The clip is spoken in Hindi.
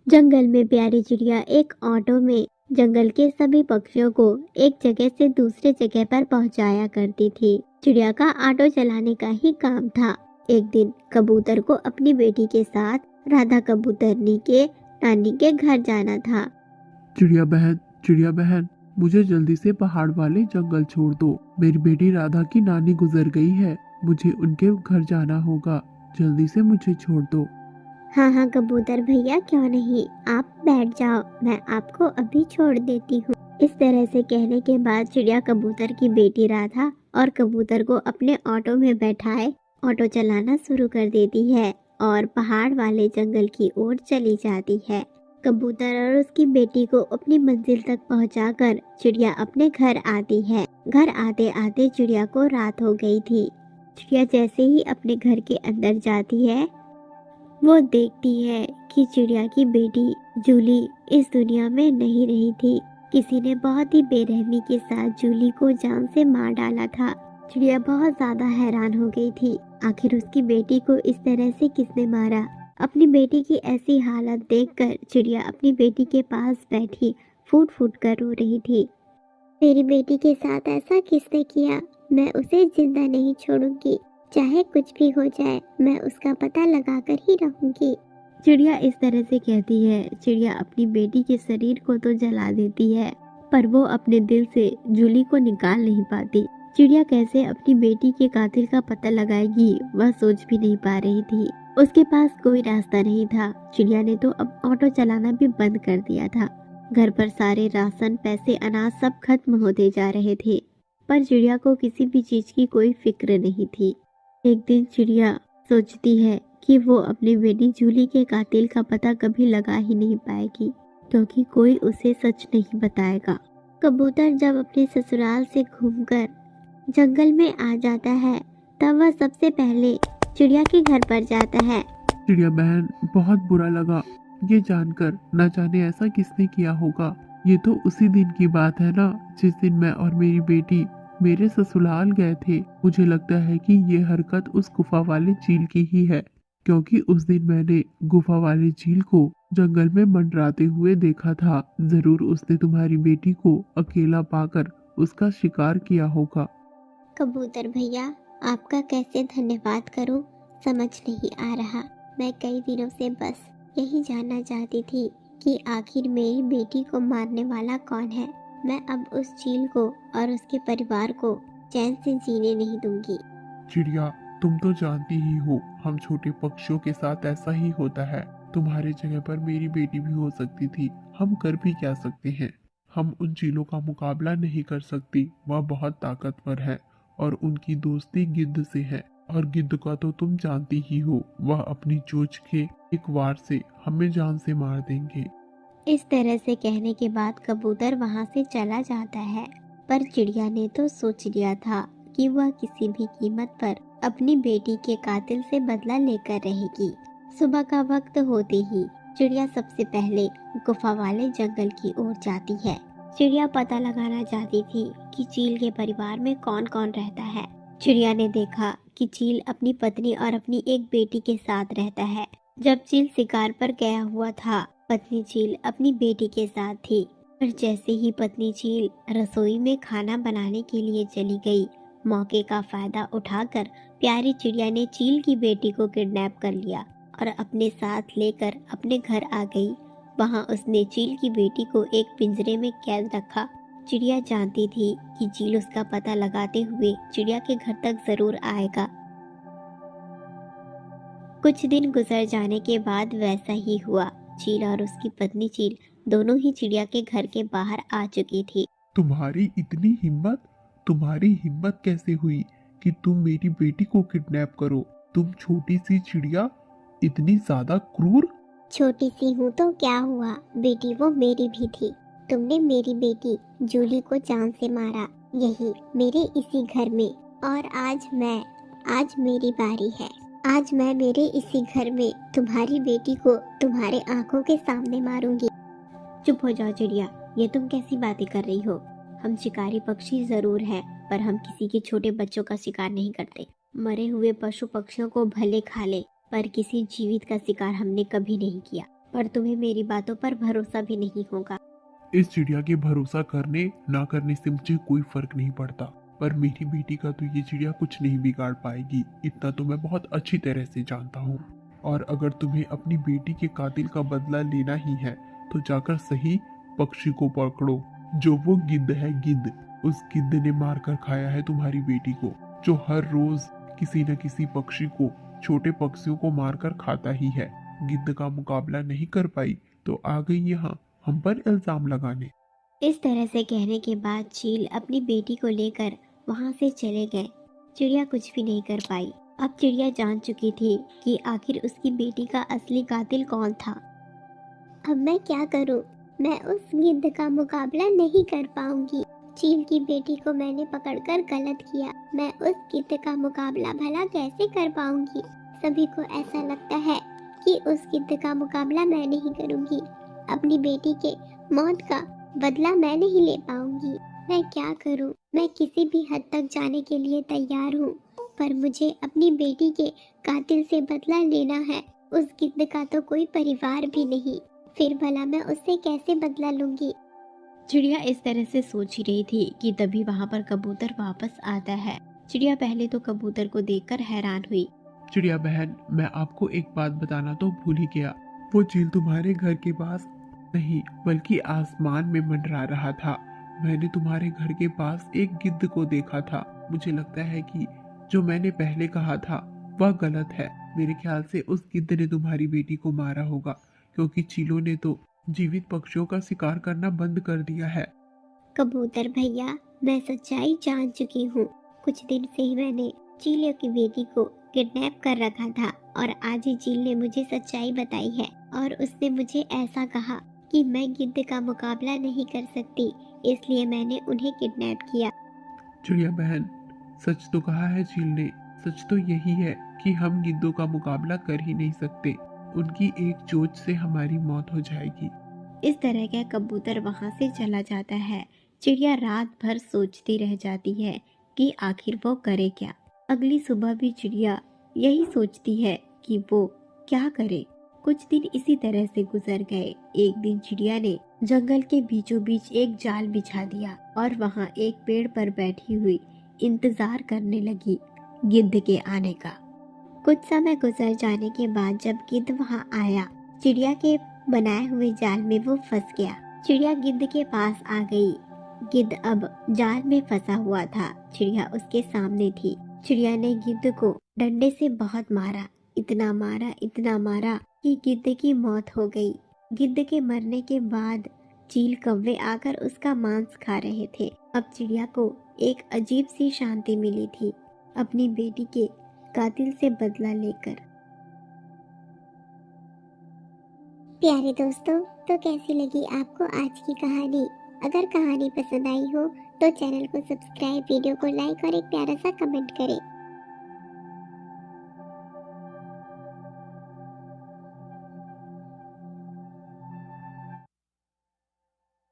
जंगल में प्यारी चिड़िया एक ऑटो में जंगल के सभी पक्षियों को एक जगह से दूसरे जगह पर पहुंचाया करती थी। चिड़िया का ऑटो चलाने का ही काम था। एक दिन कबूतर को अपनी बेटी के साथ राधा कबूतरनी के नानी के घर जाना था। चिड़िया बहन, मुझे जल्दी से पहाड़ वाले जंगल छोड़ दो। मेरी बेटी राधा की नानी गुजर गई है। मुझे उनके घर जाना होगा। जल्दी से मुझे छोड़ दो। हाँ हाँ कबूतर भैया, क्यों नहीं, आप बैठ जाओ, मैं आपको अभी छोड़ देती हूँ। इस तरह से कहने के बाद चिड़िया कबूतर की बेटी राधा और कबूतर को अपने ऑटो में बैठाए ऑटो चलाना शुरू कर देती है और पहाड़ वाले जंगल की ओर चली जाती है। कबूतर और उसकी बेटी को अपनी मंजिल तक पहुंचाकर चिड़िया अपने घर आती है। घर आते आते चिड़िया को रात हो गई थी। चिड़िया जैसे ही अपने घर के अंदर जाती है, वो देखती है कि चिड़िया की बेटी जूली इस दुनिया में नहीं रही थी। किसी ने बहुत ही बेरहमी के साथ जूली को जान से मार डाला था। चिड़िया बहुत ज्यादा हैरान हो गई थी, आखिर उसकी बेटी को इस तरह से किसने मारा। अपनी बेटी की ऐसी हालत देखकर चिड़िया अपनी बेटी के पास बैठी फूट फूट कर रो रही थी। मेरी बेटी के साथ ऐसा किसने किया? मैं उसे जिंदा नहीं छोड़ूंगी, चाहे कुछ भी हो जाए, मैं उसका पता लगाकर ही रहूंगी। चिड़िया इस तरह से कहती है। चिड़िया अपनी बेटी के शरीर को तो जला देती है, पर वो अपने दिल से जूली को निकाल नहीं पाती। चिड़िया कैसे अपनी बेटी के कातिल का पता लगाएगी, वह सोच भी नहीं पा रही थी। उसके पास कोई रास्ता नहीं था। चिड़िया ने तो अब ऑटो चलाना भी बंद कर दिया था। घर पर सारे राशन, पैसे, अनाज सब खत्म होते जा रहे थे, पर चिड़िया को किसी भी चीज की कोई फिक्र नहीं थी। एक दिन चिड़िया सोचती है कि वो अपनी बेटी जूली के कातिल का पता कभी लगा ही नहीं पाएगी, क्योंकि कोई उसे सच नहीं बताएगा। कबूतर जब अपने ससुराल से घूमकर जंगल में आ जाता है, तब वह सबसे पहले चिड़िया के घर पर जाता है। चिड़िया बहन, बहुत बुरा लगा ये जानकर। न जाने ऐसा किसने किया होगा। ये तो उसी दिन की बात है ना, जिस दिन मैं और मेरी बेटी मेरे ससुराल गए थे। मुझे लगता है कि ये हरकत उस गुफा वाले झील की ही है, क्योंकि उस दिन मैंने गुफा वाले झील को जंगल में मंडराते हुए देखा था। जरूर उसने तुम्हारी बेटी को अकेला पाकर उसका शिकार किया होगा। कबूतर भैया, आपका कैसे धन्यवाद करूं, समझ नहीं आ रहा। मैं कई दिनों से बस यही जानना चाहती थी कि आखिर मेरी बेटी को मारने वाला कौन है। मैं अब उस चील को और उसके परिवार को चैन से जीने नहीं दूंगी। चिड़िया, तुम तो जानती ही हो, हम छोटे पक्षियों के साथ ऐसा ही होता है। तुम्हारे जगह पर मेरी बेटी भी हो सकती थी। हम कर भी क्या सकते हैं। हम उन चीलों का मुकाबला नहीं कर सकती। वह बहुत ताकतवर है और उनकी दोस्ती गिद्ध से है। और गिद्ध का तो तुम जानती ही हो, वह अपनी चोंच के एक वार से हमें जान से मार देंगे। इस तरह से कहने के बाद कबूतर वहां से चला जाता है, पर चिड़िया ने तो सोच लिया था कि वह किसी भी कीमत पर अपनी बेटी के कातिल से बदला लेकर रहेगी। सुबह का वक्त होते ही चिड़िया सबसे पहले गुफा वाले जंगल की ओर जाती है। चिड़िया पता लगाना चाहती थी कि चील के परिवार में कौन कौन रहता है। चिड़िया ने देखा कि चील अपनी पत्नी और अपनी एक बेटी के साथ रहता है। जब चील शिकार पर गया हुआ था, पत्नी चील अपनी बेटी के साथ थी। पर जैसे ही पत्नी चील रसोई में खाना बनाने के लिए चली गई, मौके का फायदा उठाकर प्यारी चिड़िया ने चील की बेटी को किडनैप कर लिया और अपने साथ लेकर अपने घर आ गई। वहां उसने चील की बेटी को एक पिंजरे में कैद रखा। चिड़िया जानती थी कि चील उसका पता लगाते हुए चिड़िया के घर तक जरूर आएगा। कुछ दिन गुजर जाने के बाद वैसा ही हुआ। चील और उसकी पत्नी चील दोनों ही चिड़िया के घर के बाहर आ चुकी थी। तुम्हारी हिम्मत कैसे हुई कि तुम मेरी बेटी को किडनैप करो? तुम छोटी सी चिड़िया, इतनी ज्यादा क्रूर। छोटी सी हूँ तो क्या हुआ, बेटी वो मेरी भी थी। तुमने मेरी बेटी जूली को जान से मारा, यही मेरे इसी घर में। और आज मेरी बारी है। आज मैं मेरे इसी घर में तुम्हारी बेटी को तुम्हारे आंखों के सामने मारूंगी। चुप हो जाओ चिड़िया, ये तुम कैसी बातें कर रही हो? हम शिकारी पक्षी जरूर हैं, पर हम किसी के छोटे बच्चों का शिकार नहीं करते। मरे हुए पशु पक्षियों को भले खा ले, पर किसी जीवित का शिकार हमने कभी नहीं किया। और तुम्हें मेरी बातों पर भरोसा भी नहीं होगा। इस चिड़िया के भरोसा करने ना करने से मुझे कोई फर्क नहीं पड़ता, पर मेरी बेटी का तो ये चिड़िया कुछ नहीं बिगाड़ पाएगी, इतना तो मैं बहुत अच्छी तरह से जानता हूँ। और अगर तुम्हें अपनी बेटी के कातिल का बदला लेना ही है तो जाकर सही पक्षी को पकड़ो, जो वो गिद्ध है, गिद्ध। उस गिद्ध ने मारकर खाया है तुम्हारी बेटी को, जो हर रोज किसी न किसी पक्षी को, छोटे पक्षियों को मारकर खाता ही है। गिद्ध का मुकाबला नहीं कर पाई तो आ गई यहाँ हम पर इल्जाम लगाने। इस तरह से कहने के बाद चील अपनी बेटी को लेकर वहां से चले गए। चिड़िया कुछ भी नहीं कर पाई। अब चिड़िया जान चुकी थी कि आखिर उसकी बेटी का असली कातिल कौन था। अब मैं क्या करूं? मैं उस गिद्ध का मुकाबला नहीं कर पाऊंगी। चील की बेटी को मैंने पकड़कर गलत किया। मैं उस गिद्ध का मुकाबला भला कैसे कर पाऊंगी? सभी को ऐसा लगता है कि उस गिद्ध का मुकाबला मैं नहीं करूंगी। अपनी बेटी के मौत का बदला मैं नहीं ले पाऊंगी। मैं क्या करूं? मैं किसी भी हद तक जाने के लिए तैयार हूं, पर मुझे अपनी बेटी के कातिल से बदला लेना है। उस गिद्ध का तो कोई परिवार भी नहीं, फिर भला मैं उससे कैसे बदला लूंगी? चिड़िया इस तरह से सोच ही रही थी कि तभी वहाँ पर कबूतर वापस आता है। चिड़िया पहले तो कबूतर को देखकर हैरान हुई। चिड़िया बहन, मैं आपको एक बात बताना तो भूल ही गया। वो चील तुम्हारे घर के पास नहीं बल्कि आसमान में मंडरा रहा था। मैंने तुम्हारे घर के पास एक गिद्ध को देखा था। मुझे लगता है कि जो मैंने पहले कहा था वह गलत है। मेरे ख्याल से उस गिद्ध ने तुम्हारी बेटी को मारा होगा, क्योंकि चीलों ने तो जीवित पक्षियों का शिकार करना बंद कर दिया है। कबूतर भैया, मैं सच्चाई जान चुकी हूँ। कुछ दिन से ही मैंने चील की बेटी को किडनैप कर रखा था और आज ही चील ने मुझे सच्चाई बताई है और उसने मुझे ऐसा कहा कि मैं गिद्ध का मुकाबला नहीं कर सकती, इसलिए मैंने उन्हें किडनैप किया। चिड़िया बहन, सच तो कहा है चील ने। सच तो यही है कि हम गिद्धों का मुकाबला कर ही नहीं सकते। उनकी एक चोट से हमारी मौत हो जाएगी। इस तरह का कबूतर वहाँ से चला जाता है। चिड़िया रात भर सोचती रह जाती है कि आखिर वो करे क्या। अगली सुबह भी चिड़िया यही सोचती है कि वो क्या करे। कुछ दिन इसी तरह से गुजर गए। एक दिन चिड़िया ने जंगल के बीचों बीच एक जाल बिछा दिया और वहाँ एक पेड़ पर बैठी हुई इंतजार करने लगी गिद्ध के आने का। कुछ समय गुजर जाने के बाद जब गिद्ध वहाँ आया, चिड़िया के बनाए हुए जाल में वो फंस गया। चिड़िया गिद्ध के पास आ गई। गिद्ध अब जाल में फंसा हुआ था। चिड़िया उसके सामने थी। चिड़िया ने गिद्ध को डंडे से बहुत मारा, इतना मारा कि गिद्ध की मौत हो गई। गिद्ध के मरने के बाद चील कौवे आकर उसका मांस खा रहे थे। अब चिड़िया को एक अजीब सी शांति मिली थी, अपनी बेटी के कातिल से बदला लेकर। प्यारे दोस्तों, तो कैसी लगी आपको आज की कहानी? अगर कहानी पसंद आई हो तो चैनल को सब्सक्राइब, वीडियो को लाइक और एक प्यारा सा कमेंट करें।